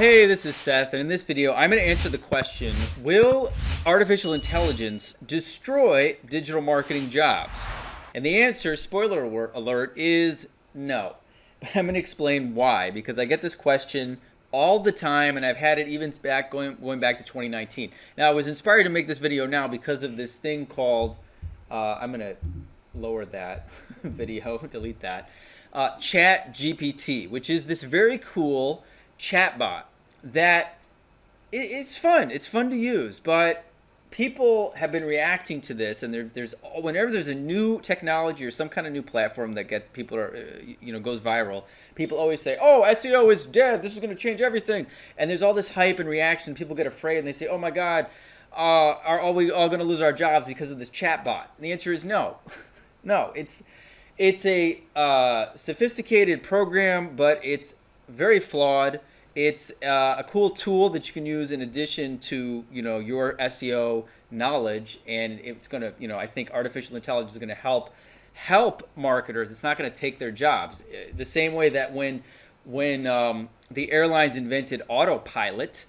Hey, this is Seth, and in this video, I'm going to answer the question, will artificial intelligence destroy digital marketing jobs? And the answer, spoiler alert, is no. But I'm going to explain why, because I get this question all the time, and I've had it even going back to 2019. Now, I was inspired to make this video now because of this thing called, I'm going to lower that video, delete that, ChatGPT, which is this very cool chatbot that it's fun. It's fun to use, but people have been reacting to this, and there's whenever there's a new technology or some kind of new platform that goes viral, people always say, "Oh, SEO is dead. This is going to change everything." And there's all this hype and reaction. People get afraid and they say, "Oh my God, are we all going to lose our jobs because of this chatbot?" And the answer is no. No, it's a sophisticated program, but it's very flawed. It's a cool tool that you can use in addition to your SEO knowledge, and it's going to I think artificial intelligence is going to help marketers. It's not going to take their jobs. The same way that when the airlines invented autopilot,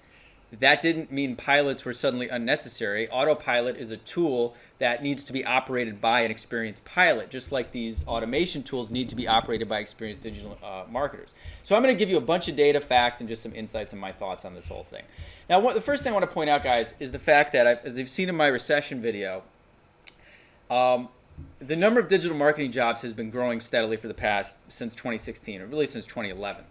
that didn't mean pilots were suddenly unnecessary. Autopilot is a tool that needs to be operated by an experienced pilot, just like these automation tools need to be operated by experienced digital marketers. So I'm going to give you a bunch of data, facts, and just some insights and my thoughts on this whole thing. Now, the first thing I want to point out, guys, is the fact that, as you've seen in my recession video, the number of digital marketing jobs has been growing steadily since 2016, or really since 2011.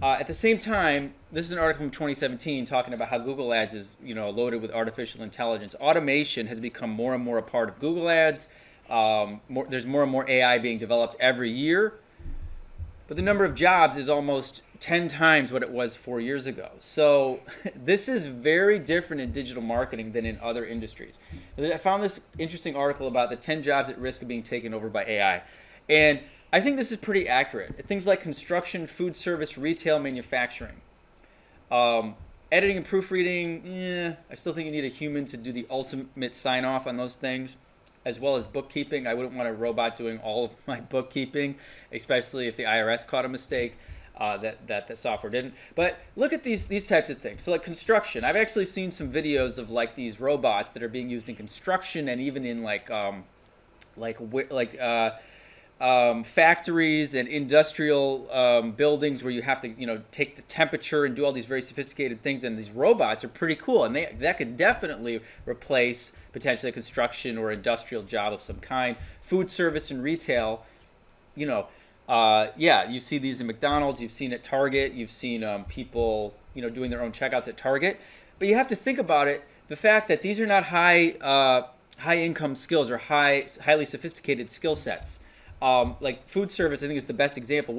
At the same time, this is an article from 2017 talking about how Google Ads is, loaded with artificial intelligence. Automation has become more and more a part of Google Ads. There's more and more AI being developed every year. But the number of jobs is almost 10 times what it was 4 years ago. So this is very different in digital marketing than in other industries. I found this interesting article about the 10 jobs at risk of being taken over by AI. And I think this is pretty accurate. Things like construction, food service, retail, manufacturing. Editing and proofreading, I still think you need a human to do the ultimate sign-off on those things, as well as bookkeeping. I wouldn't want a robot doing all of my bookkeeping, especially if the IRS caught a mistake that the software didn't. But look at these types of things. So like construction, I've actually seen some videos of like these robots that are being used in construction and even in factories and industrial buildings where you have to take the temperature and do all these very sophisticated things, and these robots are pretty cool, and that could definitely replace potentially a construction or industrial job of some kind. Food service and retail, you see these in McDonald's, you've seen at Target, you've seen people doing their own checkouts at Target, but you have to think about it, the fact that these are not high income skills or highly sophisticated skill sets. Like food service, I think is the best example.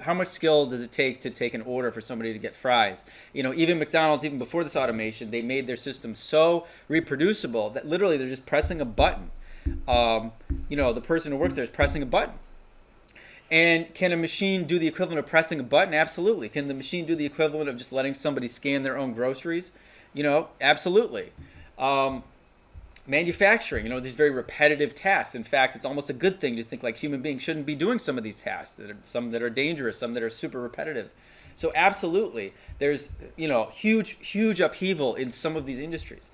How much skill does it take to take an order for somebody to get fries? Even McDonald's, even before this automation, they made their system so reproducible that literally they're just pressing a button. The person who works there is pressing a button. And can a machine do the equivalent of pressing a button? Absolutely. Can the machine do the equivalent of just letting somebody scan their own groceries? Absolutely. Manufacturing, these very repetitive tasks. In fact, it's almost a good thing to think like human beings shouldn't be doing some of these tasks. Some that are dangerous, some that are super repetitive. So absolutely, there's huge upheaval in some of these industries.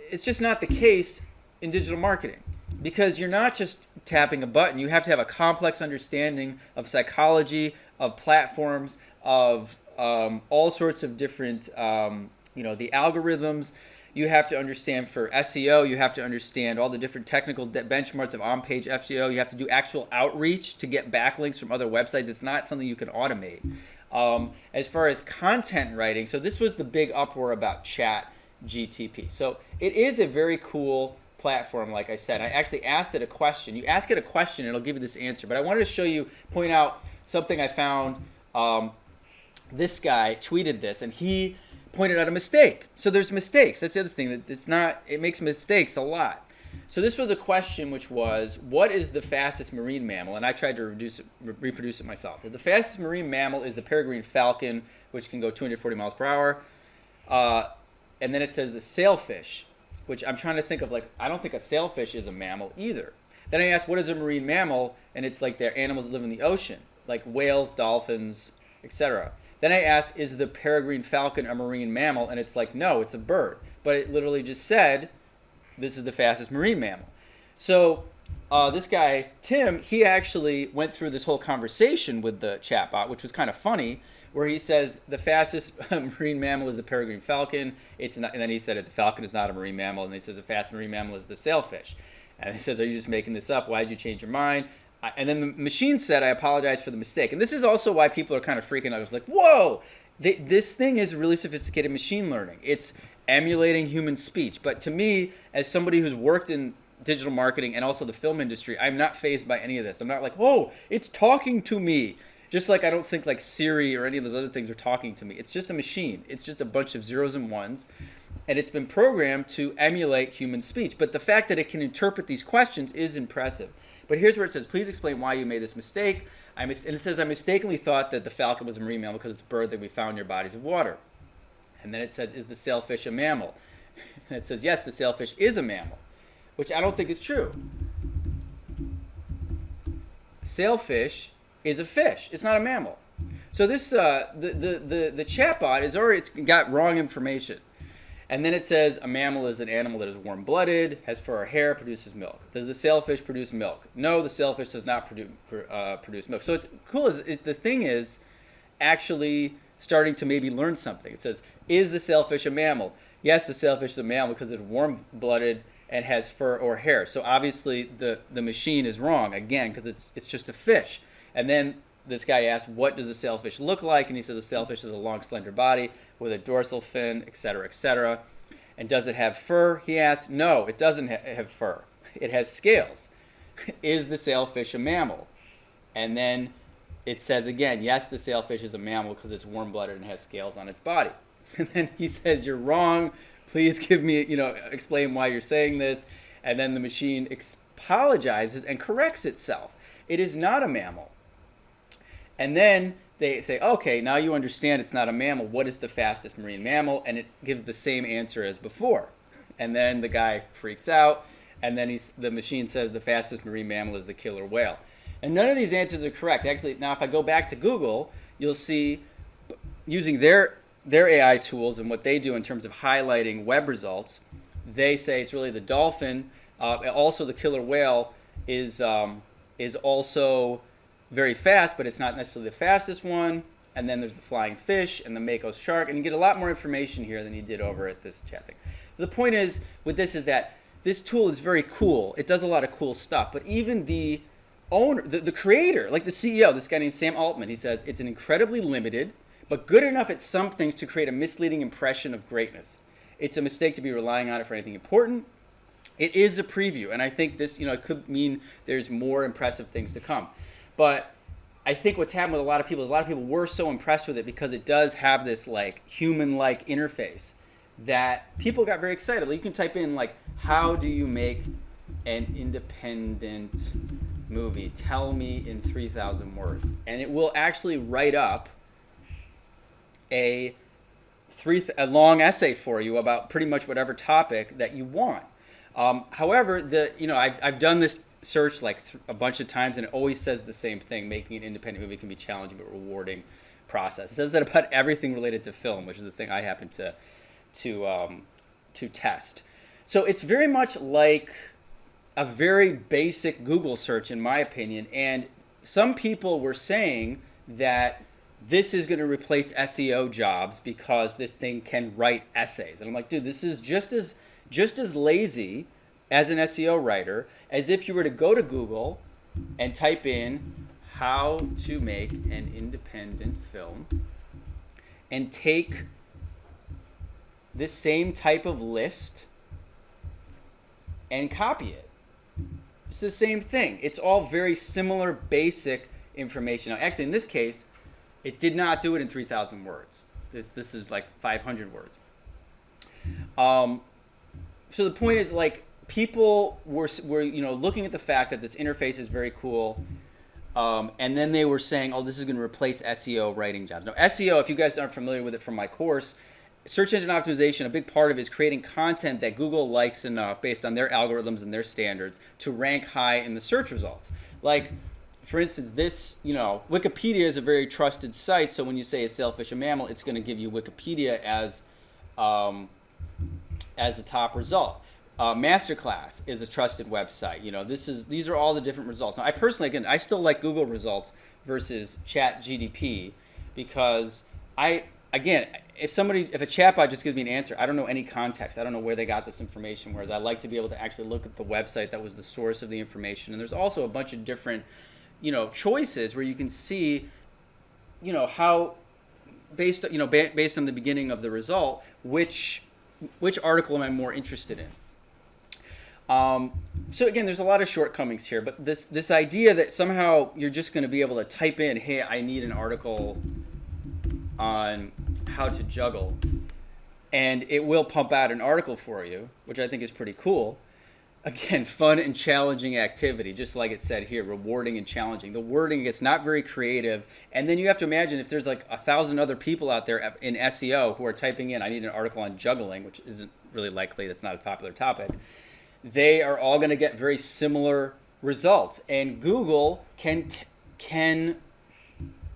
It's just not the case in digital marketing, because you're not just tapping a button. You have to have a complex understanding of psychology, of platforms, of all sorts of different, the algorithms. You have to understand for SEO, you have to understand all the different technical benchmarks of on-page SEO. You have to do actual outreach to get backlinks from other websites. It's not something you can automate. As far as content writing, so this was the big uproar about ChatGTP. So it is a very cool platform, like I said. I actually asked it a question. You ask it a question, it'll give you this answer. But I wanted to point out something I found. This guy tweeted this, and he pointed out a mistake. So there's mistakes. That's the other thing, that it makes mistakes a lot. So this was a question which was, what is the fastest marine mammal? And I tried to reproduce it myself. The fastest marine mammal is the peregrine falcon, which can go 240 miles per hour. And then it says the sailfish, which I'm trying to think of, I don't think a sailfish is a mammal either. Then I asked, what is a marine mammal? And it's like they're animals that live in the ocean, like whales, dolphins, etc. Then I asked, is the peregrine falcon a marine mammal? And it's like, no, it's a bird. But it literally just said, this is the fastest marine mammal. So this guy, Tim, he actually went through this whole conversation with the chatbot, which was kind of funny, where he says the fastest marine mammal is the peregrine falcon. It's not, and then he said the falcon is not a marine mammal. And he says the fastest marine mammal is the sailfish. And he says, are you just making this up? Why did you change your mind? And then the machine said, I apologize for the mistake. And this is also why people are kind of freaking out. I was like, whoa, this thing is really sophisticated machine learning. It's emulating human speech. But to me, as somebody who's worked in digital marketing and also the film industry, I'm not fazed by any of this. I'm not like, oh, it's talking to me. Just like I don't think like Siri or any of those other things are talking to me. It's just a machine. It's just a bunch of zeros and ones. And it's been programmed to emulate human speech. But the fact that it can interpret these questions is impressive. But here's where it says, please explain why you made this mistake. And it says, I mistakenly thought that the falcon was a marine mammal because it's a bird that we found near bodies of water. And then it says, is the sailfish a mammal? And it says, yes, the sailfish is a mammal, which I don't think is true. Sailfish is a fish. It's not a mammal. So this the chatbot is already got wrong information. And then it says a mammal is an animal that is warm-blooded, has fur or hair, produces milk. Does the sailfish produce milk? No, the sailfish does not produce milk. So it's cool. The thing is actually starting to maybe learn something. It says, is the sailfish a mammal? Yes, the sailfish is a mammal because it's warm-blooded and has fur or hair. So obviously the machine is wrong, again, because it's just a fish. And then this guy asked, what does a sailfish look like? And he says a sailfish has a long, slender body with a dorsal fin, etc., etc. And does it have fur? He asked, no, it doesn't have fur. It has scales. Is the sailfish a mammal? And then it says again, yes, the sailfish is a mammal because it's warm-blooded and has scales on its body. And then he says, you're wrong. Please give me, explain why you're saying this. And then the machine apologizes and corrects itself. It is not a mammal. And then they say, okay, now you understand it's not a mammal. What is the fastest marine mammal? And it gives the same answer as before. And then the guy freaks out. And then the machine says the fastest marine mammal is the killer whale. And none of these answers are correct. Actually, now if I go back to Google, you'll see using their AI tools and what they do in terms of highlighting web results, they say it's really the dolphin. Also, the killer whale is also very fast, but it's not necessarily the fastest one. And then there's the flying fish and the mako shark. And you get a lot more information here than you did over at this chat thing. The point is with this is that this tool is very cool. It does a lot of cool stuff. But even the owner, the creator, like the CEO, this guy named Sam Altman, he says it's an incredibly limited, but good enough at some things to create a misleading impression of greatness. It's a mistake to be relying on it for anything important. It is a preview. And I think this, it could mean there's more impressive things to come. But I think what's happened with a lot of people is a lot of people were so impressed with it because it does have this like human-like interface that people got very excited. Like, you can type in like, how do you make an independent movie? Tell me in 3,000 words. And it will actually write up a long essay for you about pretty much whatever topic that you want. However, I've done this search like a bunch of times, and it always says the same thing: making an independent movie can be challenging but rewarding process. It says that about everything related to film, which is the thing I happen to test. So it's very much like a very basic Google search, in my opinion. And some people were saying that this is going to replace SEO jobs because this thing can write essays. And I'm like, dude, this is just as lazy as an SEO writer as if you were to go to Google and type in how to make an independent film and take this same type of list and copy it. It's the same thing. It's all very similar, basic information. Now, actually, in this case, it did not do it in 3,000 words. This is like 500 words. So the point is, like, people were looking at the fact that this interface is very cool, and then they were saying, oh, this is going to replace SEO writing jobs. Now, SEO, if you guys aren't familiar with it from my course, search engine optimization, a big part of it is creating content that Google likes enough based on their algorithms and their standards to rank high in the search results. Like, for instance, this, Wikipedia is a very trusted site. So when you say a sailfish a mammal, it's going to give you Wikipedia as a top result. Masterclass is a trusted website. These are all the different results. Now, I personally, again, I still like Google results versus ChatGTP because if a chatbot just gives me an answer, I don't know any context. I don't know where they got this information. Whereas I like to be able to actually look at the website that was the source of the information. And there's also a bunch of different, choices where you can see, how based on the beginning of the result, which article am I more interested in? So again, there's a lot of shortcomings here, but this idea that somehow you're just going to be able to type in, hey, I need an article on how to juggle, and it will pump out an article for you, which I think is pretty cool. Again, fun and challenging activity, just like it said here, rewarding and challenging. The wording gets not very creative, and then you have to imagine if there's like 1,000 other people out there in SEO who are typing in, I need an article on juggling, which isn't really likely, that's not a popular topic. They are all going to get very similar results, and Google can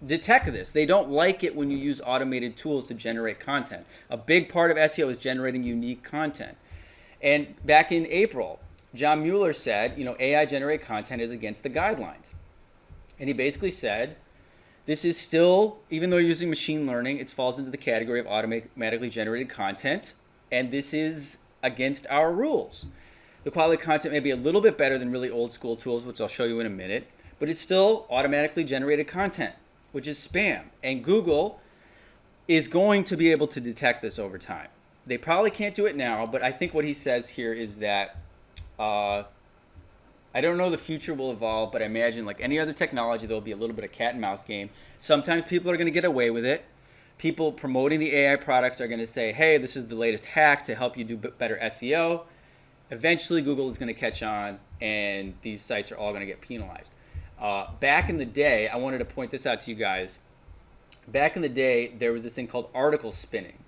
detect this. They don't like it when you use automated tools to generate content. A big part of SEO is generating unique content. And back in April, John Mueller said, AI generated content is against the guidelines. And he basically said, this is still, even though you're using machine learning, it falls into the category of automatically generated content, and this is against our rules. The quality of content may be a little bit better than really old school tools, which I'll show you in a minute, but it's still automatically generated content, which is spam. And Google is going to be able to detect this over time. They probably can't do it now, but I think what he says here is that I don't know, the future will evolve, but I imagine like any other technology, there'll be a little bit of cat and mouse game. Sometimes people are going to get away with it. People promoting the AI products are going to say, hey, this is the latest hack to help you do better SEO. Eventually, Google is going to catch on, and these sites are all going to get penalized. Back in the day, I wanted to point this out to you guys. Back in the day, there was this thing called article spinning.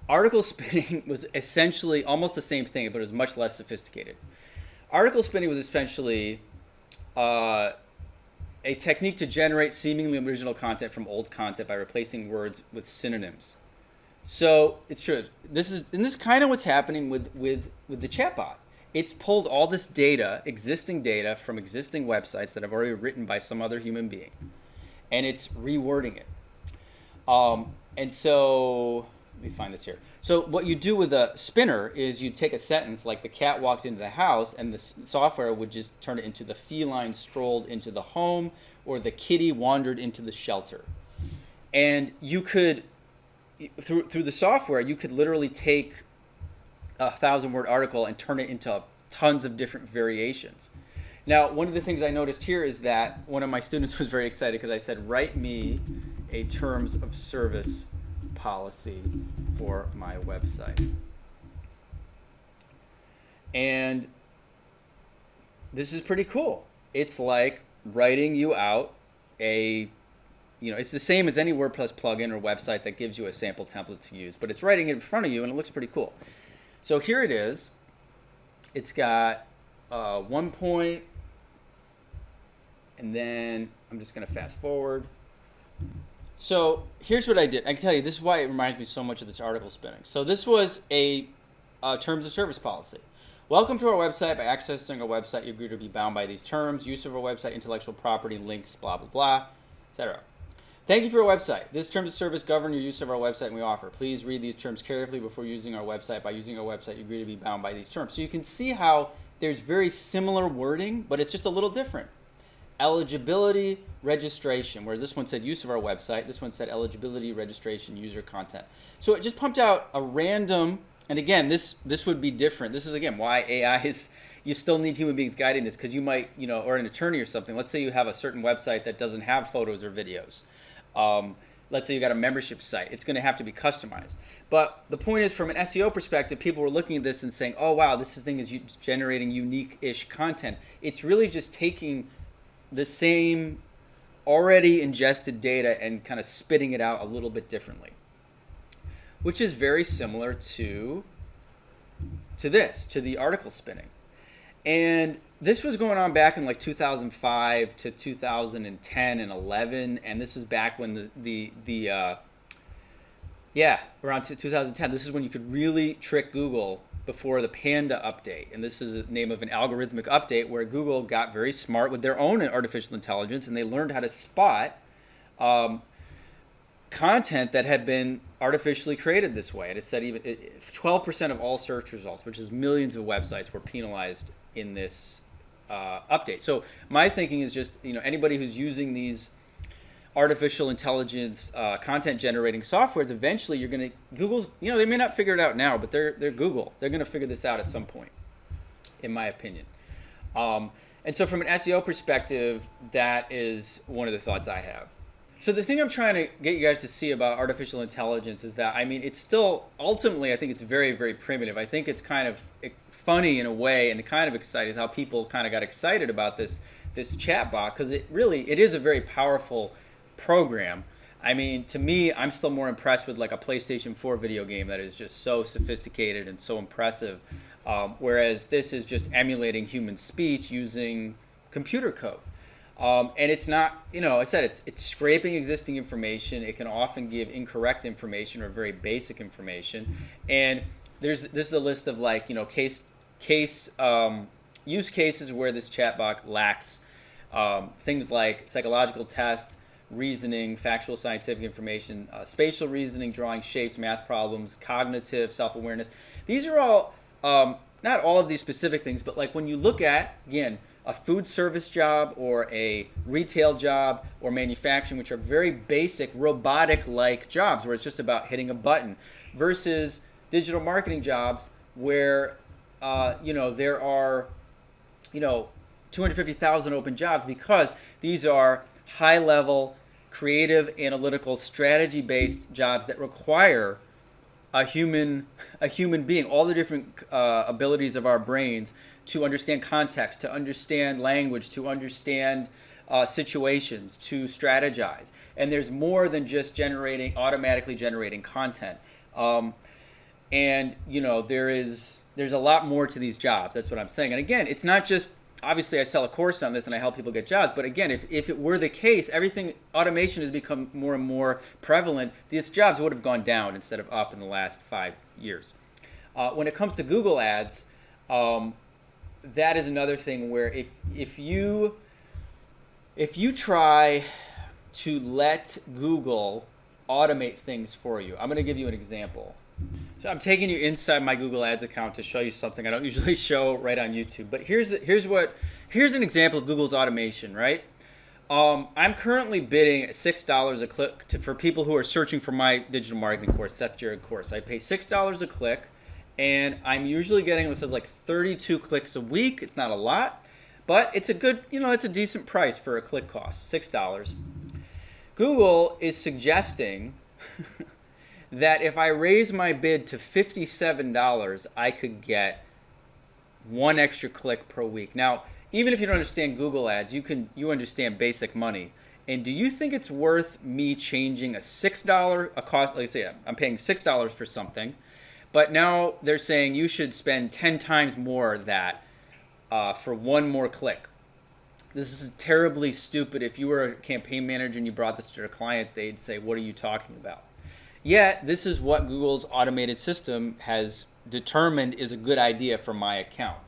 Article spinning was essentially almost the same thing, but it was much less sophisticated. Article spinning was essentially a technique to generate seemingly original content from old content by replacing words with synonyms. So it's true. This is kind of what's happening with the chatbot. It's pulled all this data, existing data from existing websites that have already written by some other human being, and it's rewording it. And so let me find this here. So what you do with a spinner is you take a sentence like the cat walked into the house, and the software would just turn it into the feline strolled into the home, or the kitty wandered into the shelter. And you could, through the software, you could literally take a 1,000-word article and turn it into tons of different variations. Now, one of the things I noticed here is that one of my students was very excited because I said, write me a terms of service policy for my website. And this is pretty cool. It's like writing you out it's the same as any WordPress plugin or website that gives you a sample template to use, but it's writing it in front of you, and it looks pretty cool. So here it is. It's got 1 point, and then I'm just going to fast forward. So here's what I did. I can tell you, this is why it reminds me so much of this article spinning. So this was a terms of service policy. Welcome to our website. By accessing our website, you agree to be bound by these terms. Use of our website, intellectual property, links, blah, blah, blah, etc. Thank you for your website. This terms of service govern your use of our website and we offer. Please read these terms carefully before using our website. By using our website, you agree to be bound by these terms. So you can see how there's very similar wording, but it's just a little different. Eligibility, registration, whereas this one said use of our website. This one said eligibility, registration, user content. So it just pumped out a random, and again, this would be different. This is, again, why AI is, you still need human beings guiding this, because you might, or an attorney or something. Let's say you have a certain website that doesn't have photos or videos. Let's say you got a membership site. It's going to have to be customized. But the point is, from an SEO perspective, people were looking at this and saying, oh, wow, this thing is generating unique-ish content. It's really just taking the same already ingested data and kind of spitting it out a little bit differently, which is very similar to the article spinning. And this was going on back in like 2005 to 2010 and 11, and this is back when around 2010. This is when you could really trick Google before the Panda update, and this is the name of an algorithmic update where Google got very smart with their own artificial intelligence, and they learned how to spot content that had been artificially created this way. And it said even 12% of all search results, which is millions of websites, were penalized in this update. So my thinking is just, anybody who's using these artificial intelligence content generating softwares, eventually you're going to, Google's, they may not figure it out now, but they're Google. They're going to figure this out at some point, in my opinion. And so from an SEO perspective, that is one of the thoughts I have. So the thing I'm trying to get you guys to see about artificial intelligence is that, it's still, ultimately, I think it's very, very primitive. I think it's kind of funny in a way, and kind of exciting is how people kind of got excited about this chatbot, because it is a very powerful program. To me, I'm still more impressed with like a PlayStation 4 video game that is just so sophisticated and so impressive, whereas this is just emulating human speech using computer code. And it's not, I said it's scraping existing information. It can often give incorrect information or very basic information. And this is a list of like, use cases where this chatbot lacks things like psychological test, reasoning, factual scientific information, spatial reasoning, drawing shapes, math problems, cognitive, self-awareness. These are all, not all of these specific things, but like when you look at, again, a food service job or a retail job or manufacturing, which are very basic robotic-like jobs where it's just about hitting a button, versus digital marketing jobs where there are 250,000 open jobs, because these are high-level, creative, analytical, strategy-based jobs that require a human being, all the different abilities of our brains to understand context, to understand language, to understand situations, to strategize. And there's more than just automatically generating content. There's a lot more to these jobs. That's what I'm saying. And again, it's not just, obviously I sell a course on this and I help people get jobs, but again, if it were the case, automation has become more and more prevalent, these jobs would have gone down instead of up in the last 5 years. When it comes to Google ads, that is another thing where if you try to let Google automate things for you, I'm going to give you an example. So I'm taking you inside my Google Ads account to show you something I don't usually show right on YouTube. But here's an example of Google's automation, right? I'm currently bidding $6 a click for people who are searching for my digital marketing course, Seth Jared course. I pay $6 a click, and I'm usually getting, this is like 32 clicks a week. It's not a lot, but it's a good, it's a decent price for a click cost, $6. Google is suggesting that if I raise my bid to $57, I could get one extra click per week. Now, even if you don't understand Google ads, you understand basic money. And do you think it's worth me changing a $6 cost? Let's say I'm paying $6 for something, but now they're saying you should spend 10 times more of that for one more click. This is terribly stupid. If you were a campaign manager and you brought this to your client, they'd say, "What are you talking about?" Yet, this is what Google's automated system has determined is a good idea for my account.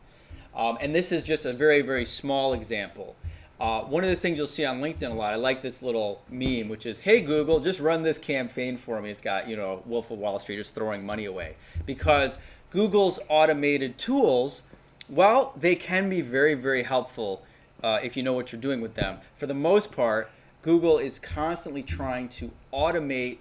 And this is just a very, very small example. One of the things you'll see on LinkedIn a lot, I like this little meme, which is, "Hey Google, just run this campaign for me." It's got, Wolf of Wall Street just throwing money away. Because Google's automated tools, while they can be very, very helpful if you know what you're doing with them, for the most part, Google is constantly trying to automate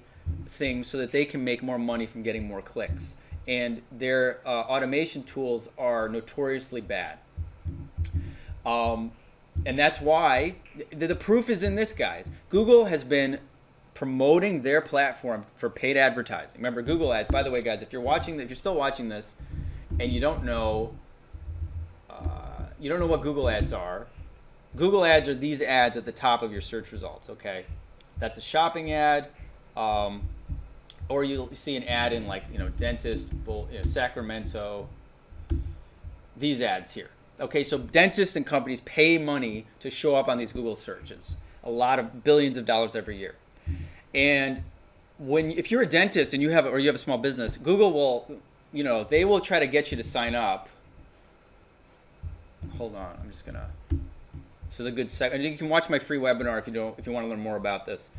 things so that they can make more money from getting more clicks. And their automation tools are notoriously bad. And that's why the proof is in this, guys. Google has been promoting their platform for paid advertising. Remember, Google ads, by the way, guys, if you're still watching this and you don't know what Google ads are, Google ads are these ads at the top of your search results, okay? That's a shopping ad, or you'll see an ad in dentist, Sacramento, these ads here. Okay, so dentists and companies pay money to show up on these Google searches, a lot of billions of dollars every year. And if you're a dentist and you have a small business, Google will, they will try to get you to sign up. Hold on, I'm just gonna. This is a good second. You can watch my free webinar if you want to learn more about this.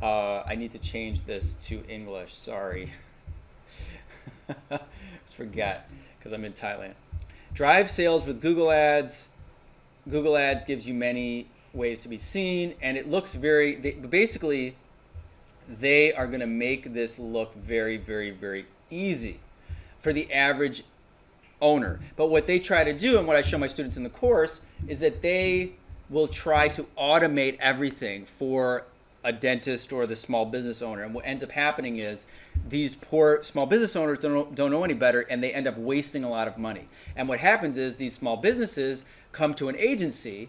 I need to change this to English. Sorry. Just forget because I'm in Thailand. Drive sales with Google Ads. Google Ads gives you many ways to be seen, and it looks basically they are going to make this look very, very, very easy for the average owner. But what they try to do, and what I show my students in the course, is that they will try to automate everything for a dentist or the small business owner. And what ends up happening is these poor small business owners don't know any better, and they end up wasting a lot of money. And what happens is these small businesses come to an agency,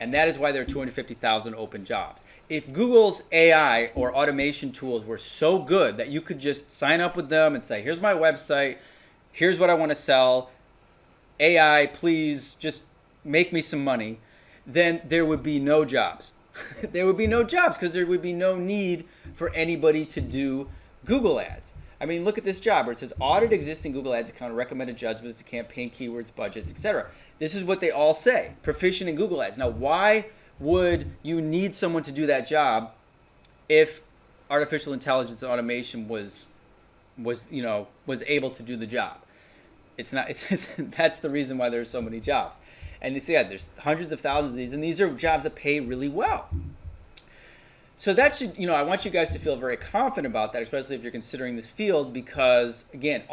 and that is why there are 250,000 open jobs. If Google's AI or automation tools were so good that you could just sign up with them and say, here's my website, here's what I want to sell, AI, please just make me some money, then there would be no jobs. There would be no jobs because there would be no need for anybody to do Google Ads. I mean, look at this job where it says audit existing Google Ads account, recommended judgments to campaign keywords, budgets, etc. This is what they all say, proficient in Google Ads. Now, why would you need someone to do that job if artificial intelligence and automation was able to do the job? It's not. That's the reason why there's so many jobs. And you see, there's hundreds of thousands of these, and these are jobs that pay really well. So that should, I want you guys to feel very confident about that, especially if you're considering this field, because again,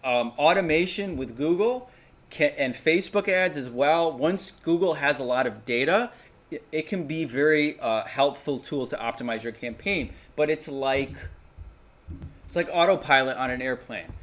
automation with Google and Facebook ads as well. Once Google has a lot of data, it can be very helpful tool to optimize your campaign. But it's like autopilot on an airplane.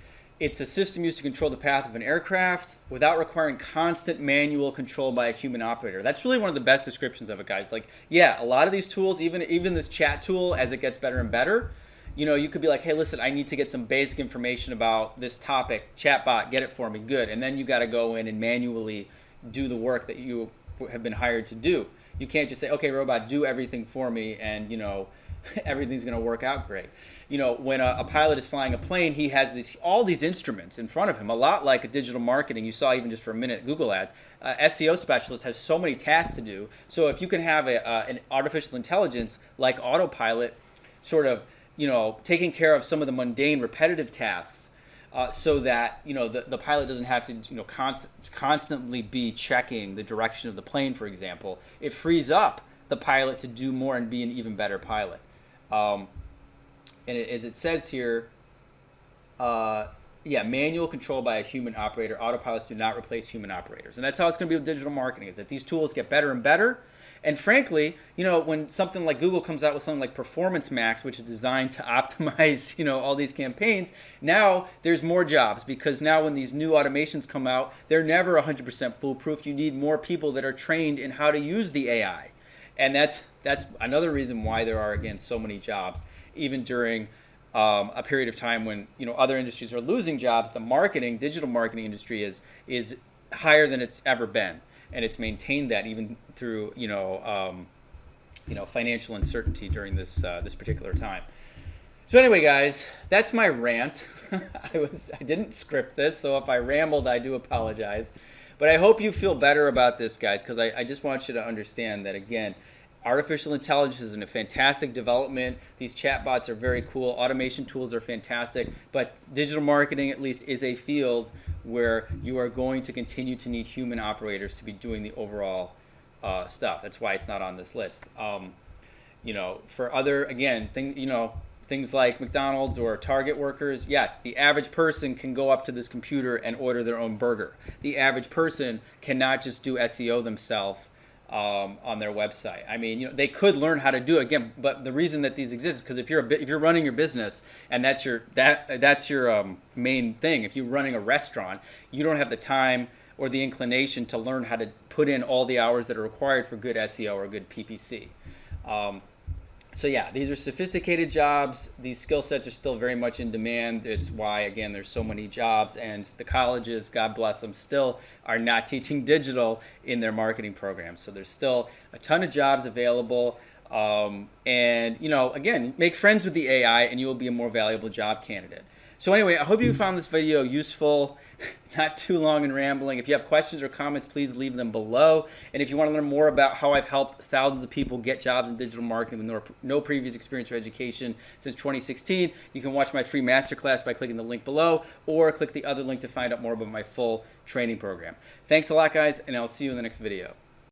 It's a system used to control the path of an aircraft without requiring constant manual control by a human operator. That's really one of the best descriptions of it, guys. Like, yeah, a lot of these tools, even this chat tool, as it gets better and better, you could be like, hey, listen, I need to get some basic information about this topic. Chatbot, get it for me. Good. And then you got to go in and manually do the work that you have been hired to do. You can't just say, okay, robot, do everything for me, and, everything's going to work out great. When a pilot is flying a plane, he has all these instruments in front of him, a lot like a digital marketing. You saw even just for a minute, Google Ads. SEO specialist has so many tasks to do. So if you can have an artificial intelligence like autopilot sort of, taking care of some of the mundane, repetitive tasks, so that, the pilot doesn't have to, constantly be checking the direction of the plane, for example, it frees up the pilot to do more and be an even better pilot. And as it says here, manual control by a human operator. Autopilots do not replace human operators. And that's how it's going to be with digital marketing, is that these tools get better and better. And frankly, when something like Google comes out with something like Performance Max, which is designed to optimize, all these campaigns, now there's more jobs, because now when these new automations come out, they're never 100% foolproof. You need more people that are trained in how to use the AI. And that's another reason why there are, again, so many jobs. Even during a period of time when other industries are losing jobs, the digital marketing industry is higher than it's ever been, and it's maintained that even through financial uncertainty during this particular time. So anyway, guys, that's my rant. I didn't script this, so if I rambled, I do apologize. But I hope you feel better about this, guys, because I just want you to understand that, again, artificial intelligence is in a fantastic development. These chatbots are very cool. Automation tools are fantastic. But digital marketing, at least, is a field where you are going to continue to need human operators to be doing the overall stuff. That's why it's not on this list. For other, again, things like McDonald's or Target workers, yes, the average person can go up to this computer and order their own burger. The average person cannot just do SEO themselves on their website. I mean, they could learn how to do it again, but the reason that these exist is because if you're running your business and that's your main thing. If you're running a restaurant, you don't have the time or the inclination to learn how to put in all the hours that are required for good SEO or good PPC. So yeah, these are sophisticated jobs. These skill sets are still very much in demand. It's why, again, there's so many jobs, and the colleges, God bless them, still are not teaching digital in their marketing programs. So there's still a ton of jobs available. And, you know, again, make friends with the AI and you will be a more valuable job candidate. So anyway, I hope you found this video useful, not too long and rambling. If you have questions or comments, please leave them below. And if you want to learn more about how I've helped thousands of people get jobs in digital marketing with no previous experience or education since 2016, you can watch my free masterclass by clicking the link below or click the other link to find out more about my full training program. Thanks a lot, guys, and I'll see you in the next video.